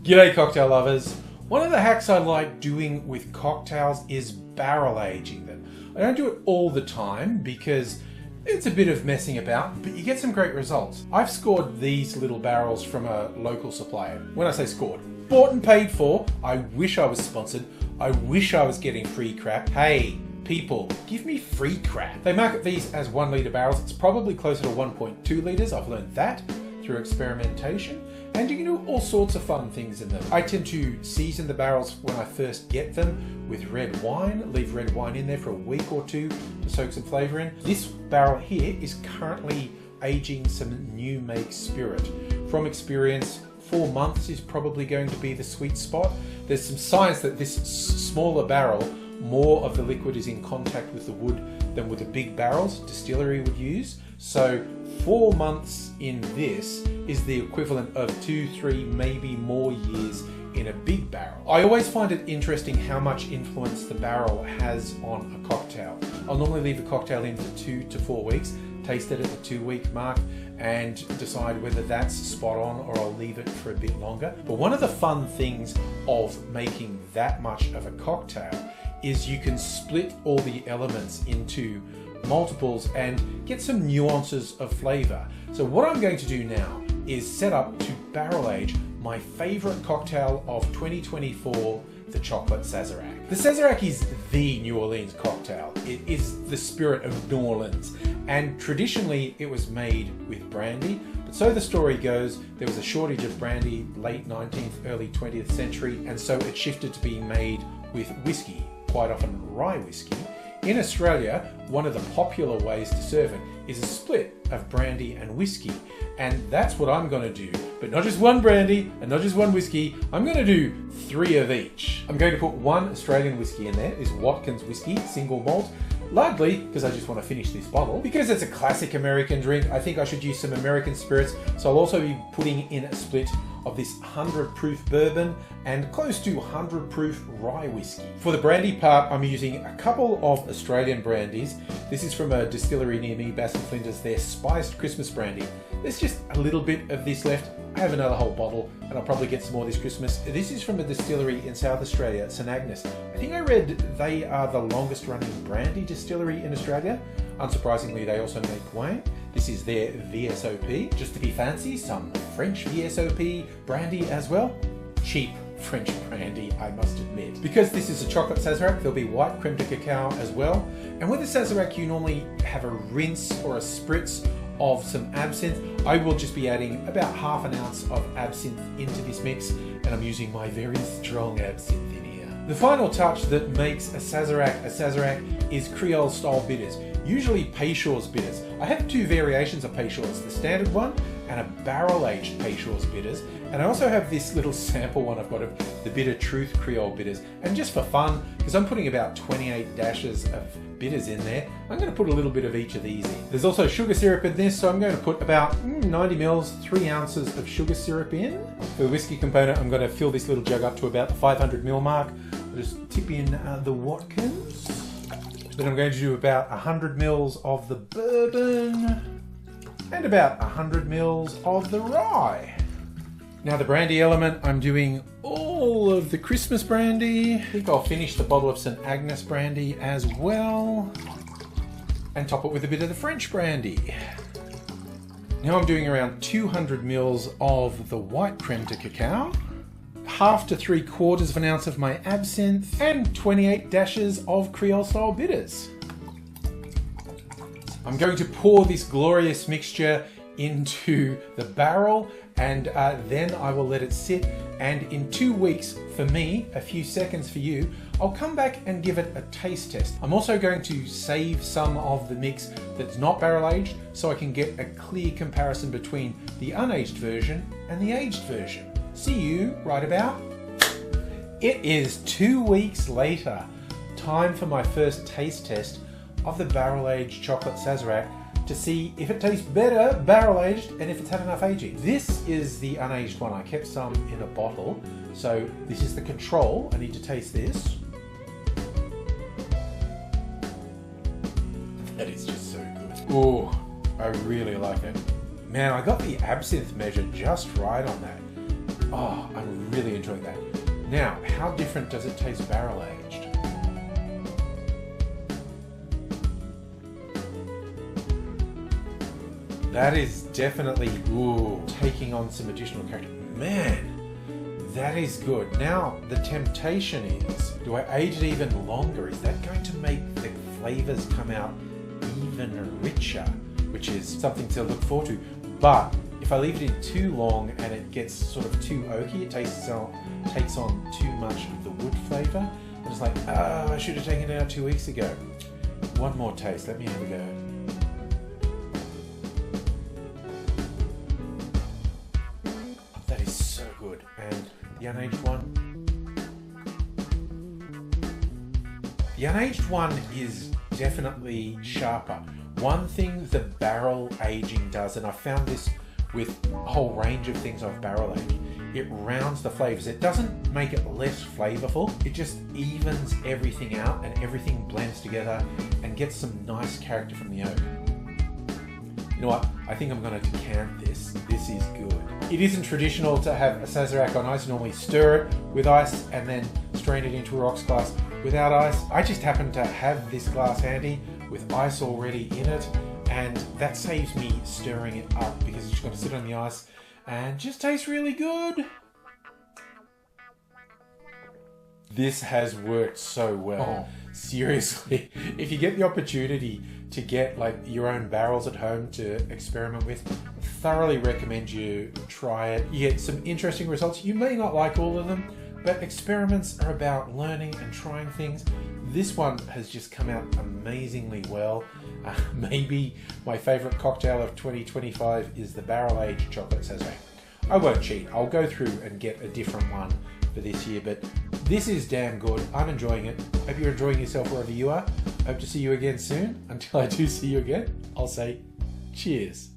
G'day cocktail lovers. One of the hacks I like doing with cocktails is barrel aging them. I don't do it all the time because it's a bit of messing about, but you get some great results. I've scored these little barrels from a local supplier. When I say scored, bought and paid for. I wish I was sponsored. I wish I was getting free crap. Hey, people, give me free crap. They market these as 1 litre barrels. It's probably closer to 1.2 litres. I've learned that through experimentation. And you can do all sorts of fun things in them. I tend to season the barrels when I first get them with red wine, leave red wine in there for a week or two to soak some flavour in. This barrel here is currently aging some new make spirit. From experience, 4 months is probably going to be the sweet spot. There's some science that this smaller barrel, more of the liquid is in contact with the wood than with the big barrels distillery would use. So 4 months in this is the equivalent of 2, 3, maybe more years in a big barrel. I always find it interesting how much influence the barrel has on a cocktail. I'll normally leave a cocktail in for 2 to 4 weeks, taste it at the 2-week mark, and decide whether that's spot on or I'll leave it for a bit longer. But one of the fun things of making that much of a cocktail is you can split all the elements into multiples and get some nuances of flavor. So what I'm going to do now is set up to barrel age my favorite cocktail of 2024, the Chocolate Sazerac. The Sazerac is the New Orleans cocktail. It is the spirit of New Orleans, and traditionally it was made with brandy, but so the story goes, there was a shortage of brandy late 19th, early 20th century, and so it shifted to being made with whiskey, quite often rye whiskey. In Australia, one of the popular ways to serve it is a split of brandy and whiskey, and that's what I'm going to do. But not just one brandy and not just one whiskey, I'm going to do 3 of each. I'm going to put 1 Australian whiskey in there, this Watkins whiskey, single malt, largely because I just want to finish this bottle. Because it's a classic American drink, I think I should use some American spirits, so I'll also be putting in a split of this 100 proof bourbon and close to 100 proof rye whiskey. For the brandy part, I'm using a couple of Australian brandies. This is from a distillery near me, Bass and Flinders, their spiced Christmas brandy. There's just a little bit of this left. I have another whole bottle and I'll probably get some more this Christmas. This is from a distillery in South Australia, St Agnes. I think I read they are the longest running brandy distillery in Australia. Unsurprisingly, they also make wine. This is their VSOP. Just to be fancy, some French VSOP brandy as well. Cheap French brandy, I must admit. Because this is a chocolate Sazerac, there'll be white creme de cacao as well. And with the Sazerac, you normally have a rinse or a spritz of some absinthe. I will just be adding about ½ an ounce of absinthe into this mix, and I'm using my very strong absinthe in here. The final touch that makes a Sazerac is Creole style bitters, usually Peychaud's bitters. I have 2 variations of Peychaud's, the standard one and a barrel-aged Peychaud's bitters, and I also have this little sample one I've got of the Bitter Truth Creole bitters. And just for fun, because I'm putting about 28 dashes of bitters in there, I'm going to put a little bit of each of these in. There's also sugar syrup in this, so I'm going to put about 90 mils, 3 ounces of sugar syrup in. For the whiskey component, I'm going to fill this little jug up to about the 500 ml mark. I'll just tip in the Watkins. Then I'm going to do about 100 mils of the bourbon and about 100 mils of the rye. Now the brandy element, I'm doing all of the Christmas brandy. I think I'll finish the bottle of St Agnes brandy as well and top it with a bit of the French brandy. Now I'm doing around 200 mils of the white creme de cacao, ½ to 3/4 of an ounce of my absinthe, and 28 dashes of Creole style bitters. I'm going to pour this glorious mixture into the barrel, and then I will let it sit, and in 2 weeks for me, a few seconds for you, I'll come back and give it a taste test. I'm also going to save some of the mix that's not barrel aged so I can get a clear comparison between the unaged version and the aged version. See you right about. It is 2 weeks later. Time for my first taste test of the barrel-aged Chocolate Sazerac to see if it tastes better barrel-aged and if it's had enough aging. This is the unaged one. I kept some in a bottle, so this is the control. I need to taste this. That is just so good. Oh, I really like it. Man, I got the absinthe measure just right on that. Oh, I'm really enjoying that. Now, how different does it taste barrel aged? That is definitely taking on some additional character. Man, that is good. Now, the temptation is, do I age it even longer? Is that going to make the flavors come out even richer? Which is something to look forward to. But if I leave it in too long and it gets sort of too oaky, it takes on too much of the wood flavor. And it's like, I should have taken it out 2 weeks ago. One more taste. Let me have a go. That is so good. And the unaged one? The unaged one is definitely sharper. One thing the barrel aging does, and I found this with a whole range of things I've barrel aged, it rounds the flavors. It doesn't make it less flavorful, it just evens everything out and everything blends together and gets some nice character from the oak. You know what? I think I'm going to decant this. This is good. It isn't traditional to have a Sazerac on ice. You normally stir it with ice and then strain it into a rocks glass without ice. I just happen to have this glass handy with ice already in it, and that saves me stirring it up because it's just going to sit on the ice and just tastes really good. This has worked so well. Seriously, if you get the opportunity to get like your own barrels at home to experiment with, I thoroughly recommend you try it. You get some interesting results. You may not like all of them, but experiments are about learning and trying things. This one has just come out amazingly well. Maybe my favorite cocktail of 2025 is the barrel-aged Chocolate Sazerac. I won't cheat. I'll go through and get a different one for this year, but this is damn good. I'm enjoying it. Hope you're enjoying yourself wherever you are. Hope to see you again soon. Until I do see you again, I'll say cheers.